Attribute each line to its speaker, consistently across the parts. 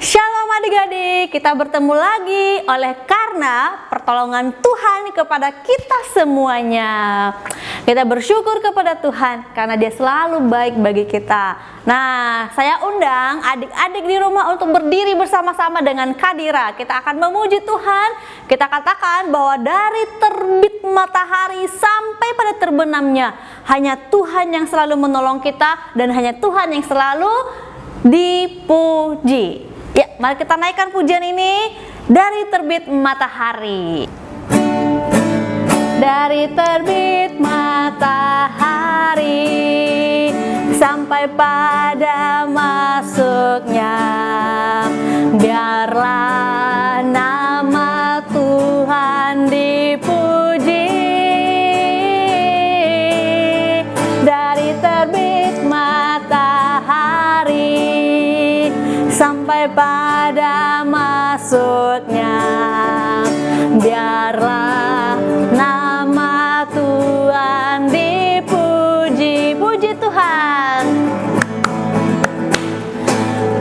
Speaker 1: Shalom adik-adik, kita bertemu lagi oleh karena pertolongan Tuhan kepada kita semuanya. Kita bersyukur kepada Tuhan karena Dia selalu baik bagi kita. Nah, saya undang adik-adik di rumah untuk berdiri bersama-sama dengan Kadira. Kita akan memuji Tuhan. Kita katakan bahwa dari terbit matahari sampai pada terbenamnya, hanya Tuhan yang selalu menolong kita dan hanya Tuhan yang selalu dipuji. Ya, mari kita naikkan pujian ini. Dari terbit matahari. Dari terbit matahari sampai pada masuknya, biarlah nama Tuhan dipuji. Dari terbit matahari sampai pada masuknya, biarlah nama Tuhan dipuji. Puji Tuhan.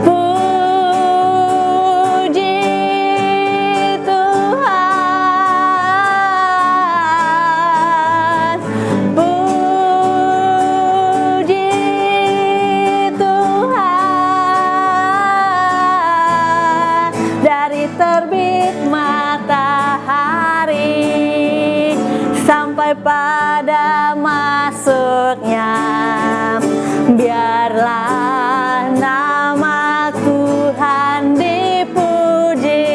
Speaker 1: Puji Tuhan. Puji Tuhan. Dari terbit matahari sampai pada masuknya, biarlah nama Tuhan dipuji.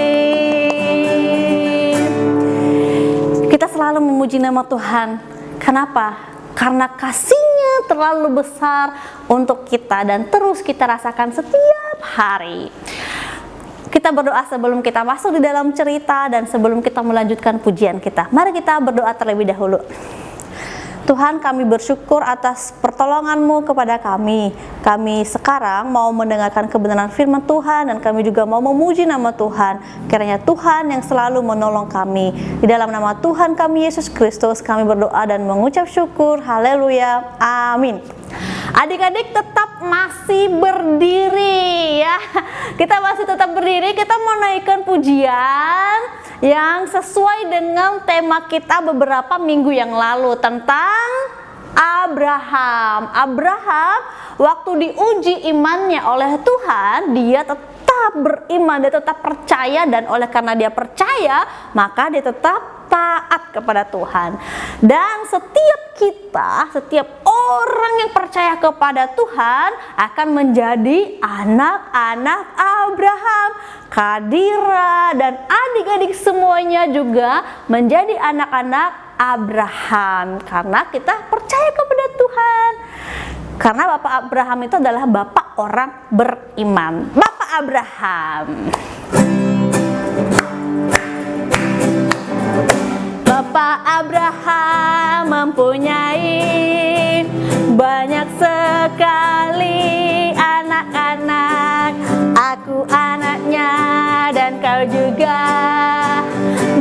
Speaker 1: Kita selalu memuji nama Tuhan. Kenapa? Karena kasih-Nya terlalu besar untuk kita dan terus kita rasakan setiap hari. Kita berdoa sebelum kita masuk di dalam cerita dan sebelum kita melanjutkan pujian kita. Mari kita berdoa terlebih dahulu. Tuhan, kami bersyukur atas pertolongan-Mu kepada kami. Kami sekarang mau mendengarkan kebenaran firman Tuhan dan kami juga mau memuji nama Tuhan. Kiranya Tuhan yang selalu menolong kami. Di dalam nama Tuhan kami Yesus Kristus kami berdoa dan mengucap syukur. Haleluya. Amin. Adik-adik tetap masih berdiri ya. Kita masih tetap berdiri. Kita mau naikkan pujian yang sesuai dengan tema kita beberapa minggu yang lalu tentang Abraham. Abraham waktu diuji imannya oleh Tuhan, dia tetap beriman, dia tetap percaya, dan oleh karena dia percaya, maka dia tetap taat kepada Tuhan. Dan setiap kita, setiap orang yang percaya kepada Tuhan akan menjadi anak-anak Abraham. Kadira dan adik-adik semuanya juga menjadi anak-anak Abraham karena kita percaya kepada Tuhan. Karena Bapak Abraham itu adalah bapak orang beriman. Bapak Abraham. Bapak Abraham mempunyai banyak sekali anak-anak. Aku anaknya dan kau juga.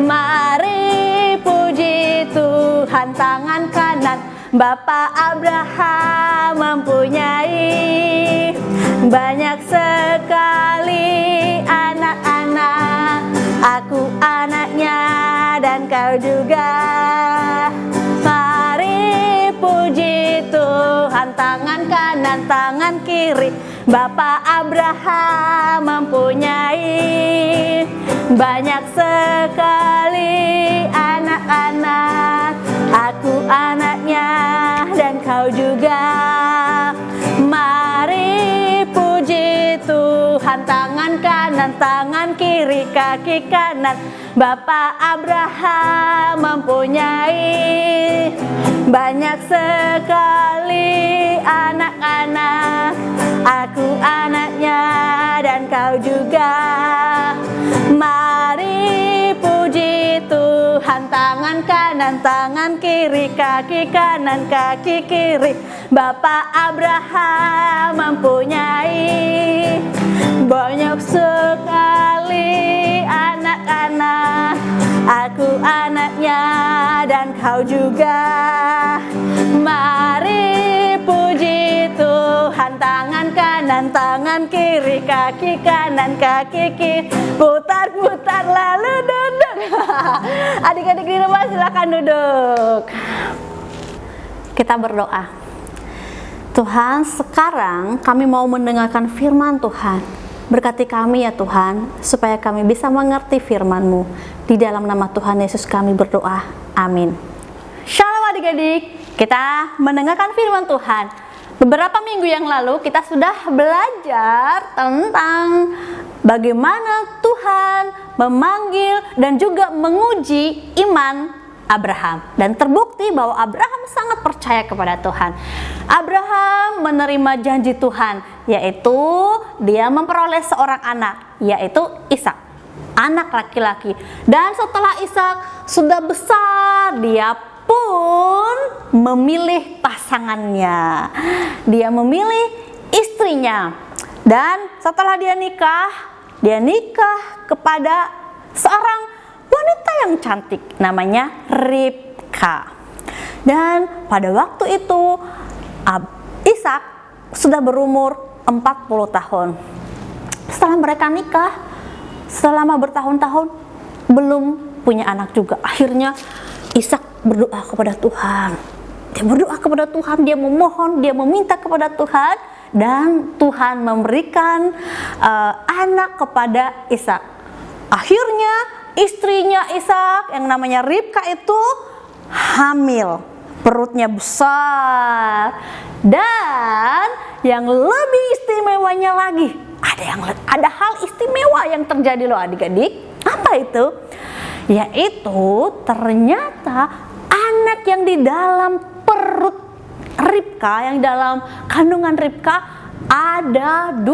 Speaker 1: Mari puji Tuhan. Tangan kanan. Bapak Abraham mempunyai banyak sekali anak-anak. Aku anaknya dan kau juga. Mari puji Tuhan. Tangan kanan, tangan kiri. Bapak Abraham mempunyai banyak sekali anak-anak. Aku anaknya dan kau juga. Mari puji Tuhan. Tangan kanan, tangan kiri, kaki kanan. Bapak Abraham mempunyai banyak sekali anak-anak. Aku anaknya dan kau juga. Mari puji Tuhan. Tangan kanan, tangan kiri, kaki kanan, kaki kiri. Bapak Abraham mempunyai banyak sekali anak-anak. Aku anaknya dan kau juga. Mari puji Tuhan. Tangan kanan, tangan kiri, kaki kanan, kaki kiri, putar-putar lalu duduk. Adik-adik di rumah silakan duduk. Kita berdoa. Tuhan, sekarang kami mau mendengarkan firman Tuhan. Berkati kami ya Tuhan, supaya kami bisa mengerti firman-Mu. Di dalam nama Tuhan Yesus kami berdoa. Amin. Shalom adik-adik, kita mendengarkan firman Tuhan. Beberapa minggu yang lalu kita sudah belajar tentang bagaimana Tuhan memanggil dan juga menguji iman Abraham, dan terbukti bahwa Abraham sangat percaya kepada Tuhan. Abraham menerima janji Tuhan, yaitu dia memperoleh seorang anak, yaitu Ishak, anak laki-laki. Dan setelah Ishak sudah besar, dia pun memilih pasangannya, dia memilih istrinya. Dan setelah dia nikah kepada seorang wanita yang cantik, namanya Ribka. Dan pada waktu itu Ishak sudah berumur 40 tahun. Setelah mereka nikah, selama bertahun-tahun belum punya anak juga. Akhirnya Ishak berdoa kepada Tuhan. Dia berdoa kepada Tuhan, dia memohon, dia meminta kepada Tuhan, dan Tuhan memberikan anak kepada Ishak. Akhirnya istrinya Ishak yang namanya Ribka itu hamil, perutnya besar. Dan yang lebih istimewanya lagi, ada hal istimewa yang terjadi loh adik-adik. Apa itu? Yaitu ternyata anak yang di dalam perut Ribka, yang dalam kandungan Ribka, ada 2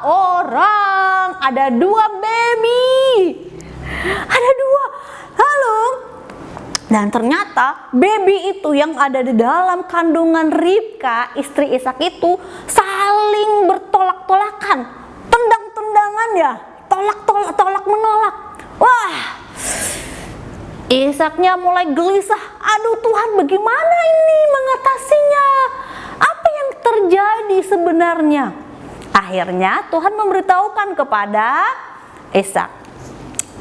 Speaker 1: orang, ada 2 baby. Ada 2. Lalu, dan ternyata baby itu yang ada di dalam kandungan Ribka, istri Ishak itu, saling bertolak-tolakan, tendang-tendangan ya, tolak menolak. Wah, Ishaknya mulai gelisah. Aduh Tuhan, bagaimana ini mengatasinya? Apa yang terjadi sebenarnya? Akhirnya Tuhan memberitahukan kepada Ishak.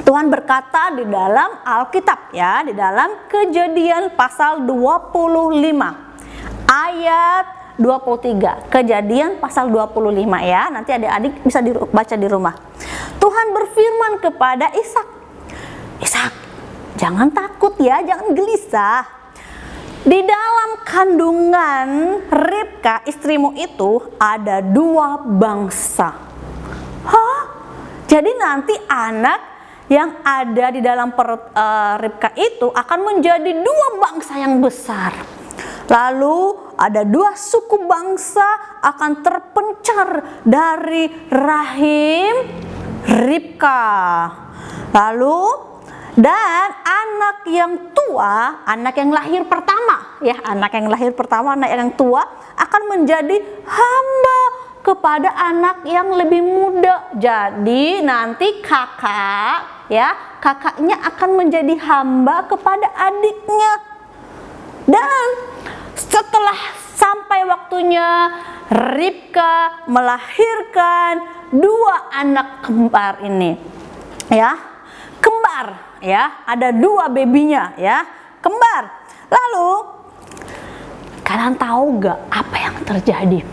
Speaker 1: Tuhan berkata di dalam Alkitab ya, di dalam Kejadian pasal 25 ayat 23. Kejadian pasal 25 ya, nanti adik-adik bisa baca di rumah. Tuhan berfirman kepada Ishak, Ishak, jangan takut ya, jangan gelisah. Di dalam kandungan Ribka istrimu itu ada 2 bangsa. Hah? Jadi nanti anak yang ada di dalam perut Ribka itu akan menjadi 2 bangsa yang besar. Lalu ada 2 suku bangsa akan terpencar dari rahim Ribka. Lalu dan anak yang tua, anak yang lahir pertama ya, anak yang tua akan menjadi hamba kepada anak yang lebih muda. Jadi nanti kakaknya akan menjadi hamba kepada adiknya. Dan setelah sampai waktunya Ribka melahirkan 2 anak kembar ini ya, kembar ya, ada 2 babynya ya, kembar. Lalu kalian tahu gak apa yang terjadi?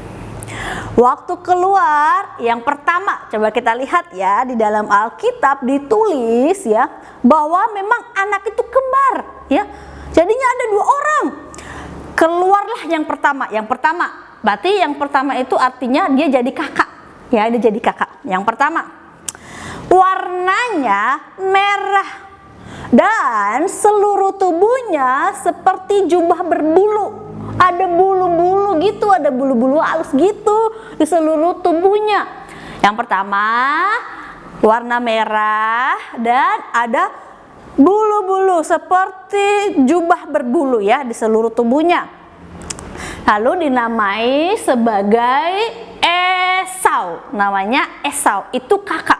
Speaker 1: Waktu keluar yang pertama, coba kita lihat ya, di dalam Alkitab ditulis ya, bahwa memang anak itu kembar ya. Jadinya ada 2 orang. Keluarlah yang pertama. Berarti yang pertama itu artinya dia jadi kakak ya, dia jadi kakak. Yang pertama, warnanya merah dan seluruh tubuhnya seperti jubah berbulu. Ada bulu-bulu gitu, ada bulu-bulu halus gitu di seluruh tubuhnya. Yang pertama warna merah dan ada bulu-bulu seperti jubah berbulu ya di seluruh tubuhnya. Lalu dinamai sebagai Esau, namanya Esau, itu kakak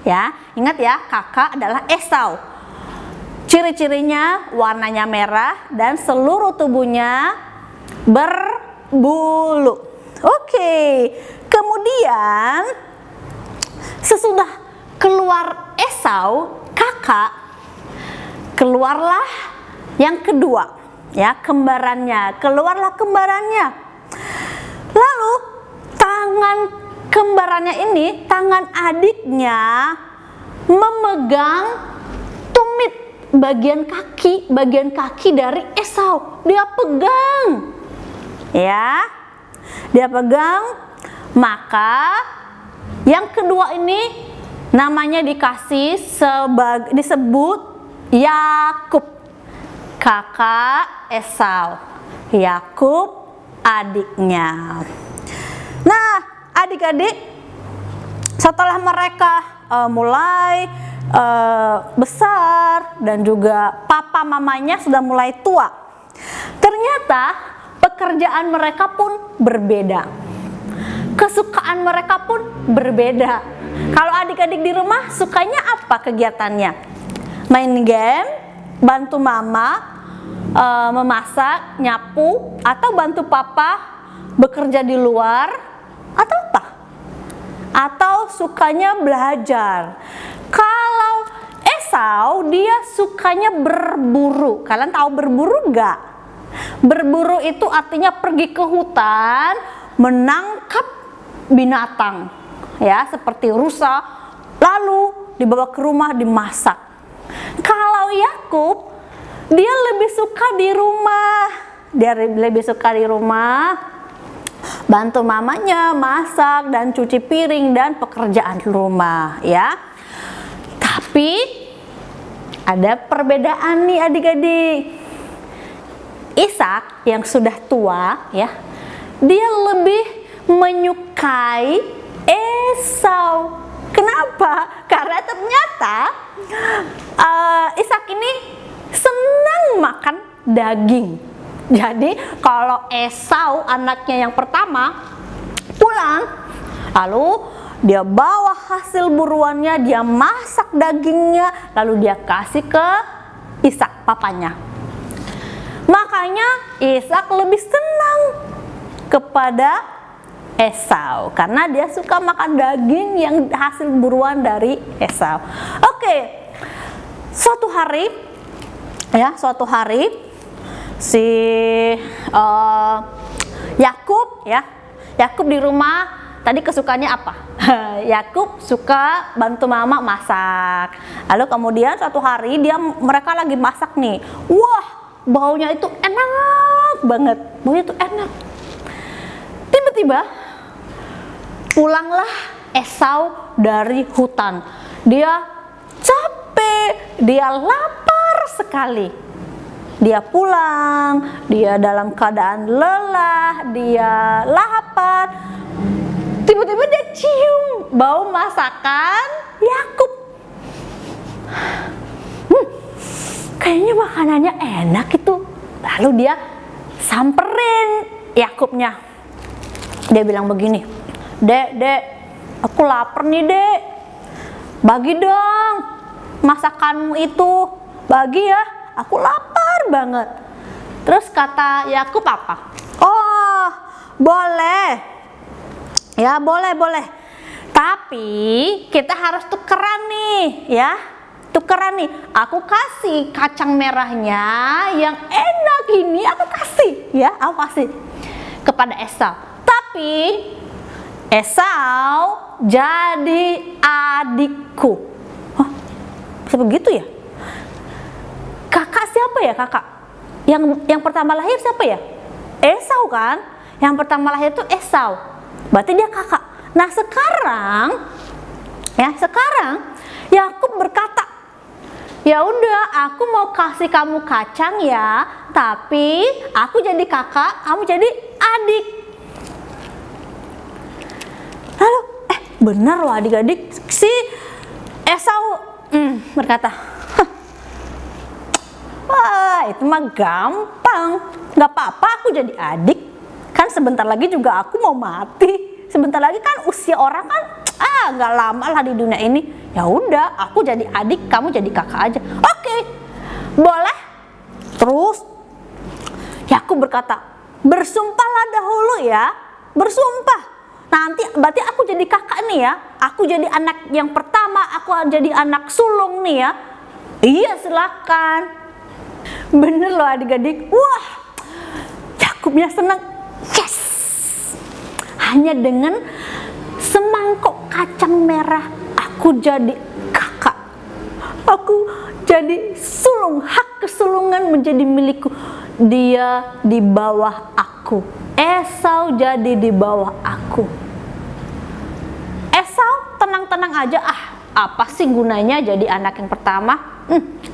Speaker 1: ya. Ingat ya, kakak adalah Esau. Ciri-cirinya warnanya merah dan seluruh tubuhnya berbulu. Oke. Kemudian Sesudah keluar Esau, kakak, keluarlah yang kedua, ya, kembarannya. Keluarlah kembarannya. Lalu tangan kembarannya ini, tangan adiknya memegang tumit bagian kaki dari Esau. Dia pegang, ya, dia pegang. Maka yang kedua ini namanya disebut Yakub, kakak Esau. Yakub adiknya. Nah, adik-adik, setelah mereka mulai besar dan juga papa mamanya sudah mulai tua, ternyata pekerjaan mereka pun berbeda. Kesukaan mereka pun berbeda. Kalau adik-adik di rumah sukanya apa kegiatannya? Main game, bantu mama, memasak, nyapu, atau bantu papa bekerja di luar, atau apa? Atau sukanya belajar. Kalau Esau, dia sukanya berburu. Kalian tahu berburu gak? Berburu itu artinya pergi ke hutan, menangkap binatang, ya, seperti rusa, lalu dibawa ke rumah dimasak. Kalau Yakub, dia lebih suka di rumah, bantu mamanya masak dan cuci piring dan pekerjaan rumah, ya. Tapi ada perbedaan nih adik-adik. Ishak yang sudah tua, ya, dia lebih menyukai Esau. Kenapa? Karena ternyata Ishak ini senang makan daging. Jadi kalau Esau anaknya yang pertama pulang, lalu dia bawa hasil buruannya, dia masak dagingnya, lalu dia kasih ke Ishak papanya. Makanya Ishak lebih senang kepada Esau karena dia suka makan daging yang hasil buruan dari Esau. Oke. Suatu hari si Yakub di rumah tadi kesukaannya apa? Yakub suka bantu mama masak. Lalu kemudian suatu hari mereka lagi masak nih. Wah, baunya itu enak banget. Baunya itu enak. Tiba-tiba pulanglah Esau dari hutan. Dia capek, dia lapar sekali. Dia pulang, dia dalam keadaan lelah, dia lapar. Tiba-tiba dia cium bau masakan Yakub. Kayaknya makanannya enak itu. Lalu dia samperin Yakubnya. Dia bilang begini, Dek, aku lapar nih, Dek. Bagi dong masakanmu itu. Bagi ya, aku lapar banget. Terus kata Yakub apa? Oh, boleh. Ya, boleh. Tapi kita harus tukeran nih, ya. Tukeran nih. Aku kasih kacang merahnya yang enak ini, aku kasih, ya. Aku kasih kepada Esau. Tapi Esau jadi adikku. Hah? Bisa begitu ya? Kakak siapa ya kakak? Yang pertama lahir siapa ya? Esau kan? Yang pertama lahir itu Esau. Berarti dia kakak. Nah sekarang Yakub berkata, ya udah, aku mau kasih kamu kacang ya, tapi aku jadi kakak, kamu jadi adik. Lalu, benar loh adik-adik, si Esau berkata, wah itu mah gampang, nggak apa-apa aku jadi adik, kan sebentar lagi juga aku mau mati, sebentar lagi kan usia orang kan nggak lama lah di dunia ini. Ya udah, aku jadi adik, kamu jadi kakak aja. Oke, boleh. Terus Yakub berkata, bersumpahlah dahulu ya, bersumpah. nanti berarti aku jadi kakak nih ya, aku jadi anak yang pertama, aku jadi anak sulung nih ya. Iya, silakan. Bener loh adik-adik. Wah, Yakubnya senang. Yes, hanya dengan semangkok kacang merah aku jadi kakak, aku jadi sulung, hak kesulungan menjadi milikku. Dia di bawah aku, Esau jadi di bawah aku. Esau tenang-tenang aja, apa sih gunanya jadi anak yang pertama?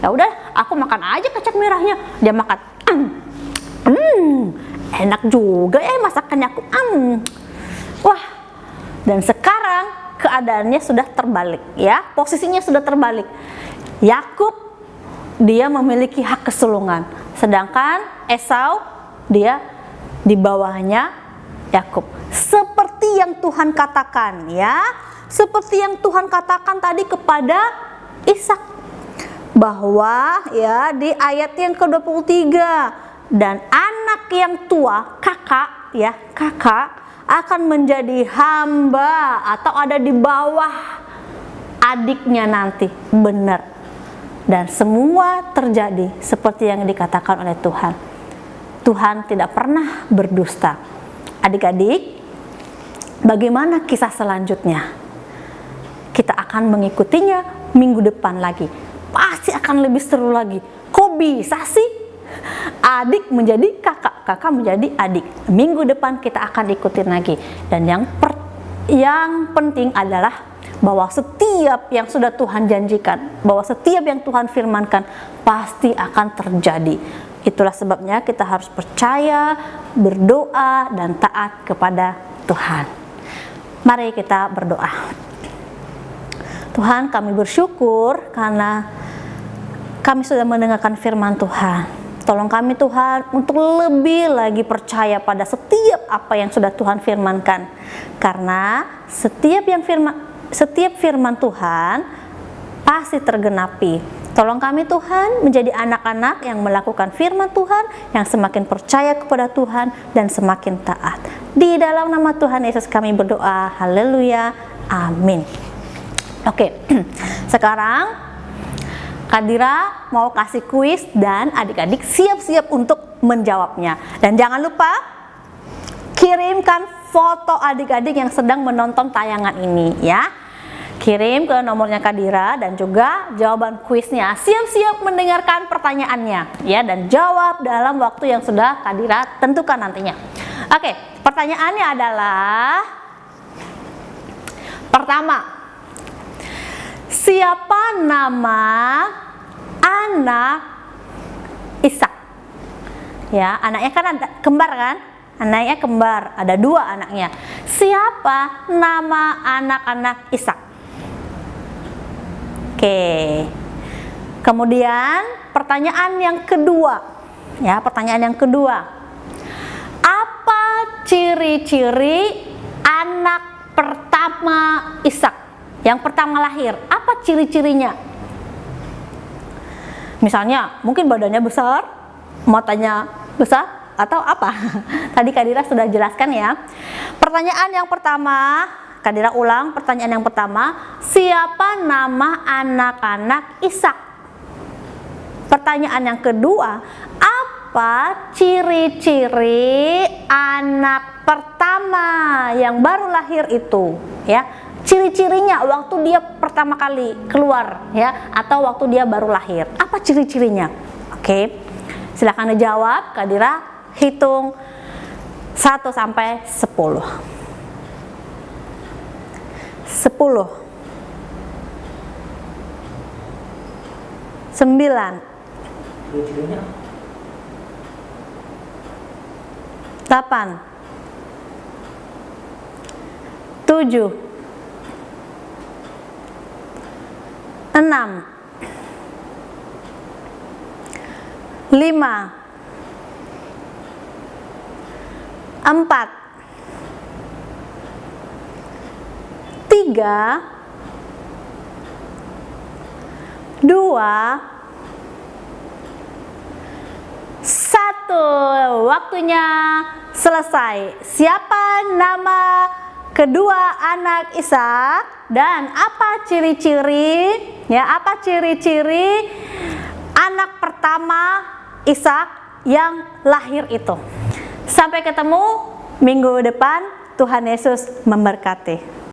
Speaker 1: Ya udah, aku makan aja kacang merahnya. Dia makan, enak juga ya masakannya aku. Wah, dan sekarang keadaannya sudah terbalik ya, posisinya sudah terbalik. Yakub dia memiliki hak kesulungan, sedangkan Esau dia di bawahnya Yakub. Seperti yang Tuhan katakan ya, seperti yang Tuhan katakan tadi kepada Ishak, bahwa ya di ayat yang ke-23, dan anak yang tua, kakak ya, kakak akan menjadi hamba atau ada di bawah adiknya nanti. Benar, dan semua terjadi seperti yang dikatakan oleh Tuhan. Tuhan tidak pernah berdusta. Adik-adik, bagaimana kisah selanjutnya? Kita akan mengikutinya minggu depan lagi. Pasti akan lebih seru lagi. Kok bisa sih adik menjadi kakak, kakak menjadi adik? Minggu depan kita akan ikutin lagi. Dan yang penting adalah bahwa setiap yang sudah Tuhan janjikan, bahwa setiap yang Tuhan firmankan pasti akan terjadi. Itulah sebabnya kita harus percaya, berdoa, dan taat kepada Tuhan. Mari kita berdoa. Tuhan, kami bersyukur karena kami sudah mendengarkan firman Tuhan. Tolong kami Tuhan untuk lebih lagi percaya pada setiap apa yang sudah Tuhan firmankan. Karena setiap firman Tuhan pasti tergenapi. Tolong kami Tuhan menjadi anak-anak yang melakukan firman Tuhan, yang semakin percaya kepada Tuhan dan semakin taat. Di dalam nama Tuhan Yesus kami berdoa. Haleluya. Amin. Oke, sekarang Kadira mau kasih kuis dan adik-adik siap-siap untuk menjawabnya. Dan jangan lupa kirimkan foto adik-adik yang sedang menonton tayangan ini ya. Kirim ke nomornya Kadira dan juga jawaban kuisnya. Siap-siap mendengarkan pertanyaannya ya, dan jawab dalam waktu yang sudah Kadira tentukan nantinya. Oke, pertanyaannya adalah pertama, siapa nama anak Ishak? Ya, anaknya kan ada kembar kan? Anaknya kembar, ada 2 anaknya. Siapa nama anak-anak Ishak? Oke. Kemudian pertanyaan yang kedua. Ya, pertanyaan yang kedua. Apa ciri-ciri anak pertama Ishak? Yang pertama lahir, apa ciri-cirinya? Misalnya, mungkin badannya besar, matanya besar, atau apa? Tadi Kadira sudah jelaskan ya. Pertanyaan yang pertama, Kadira ulang pertanyaan yang pertama, siapa nama anak-anak Ishak? Pertanyaan yang kedua, apa ciri-ciri anak pertama yang baru lahir itu? Ya, ciri-cirinya waktu dia pertama kali keluar ya, atau waktu dia baru lahir. Apa ciri-cirinya? Oke, silakan dijawab. Kadira hitung 1 sampai 10. 10, 9, 8, 7, 6, 5, 4, 3, 2, 1. Waktunya selesai. Siapa nama kedua anak Ishak, dan apa ciri-ciri apa ciri-ciri anak pertama Ishak yang lahir itu. Sampai ketemu minggu depan. Tuhan Yesus memberkati.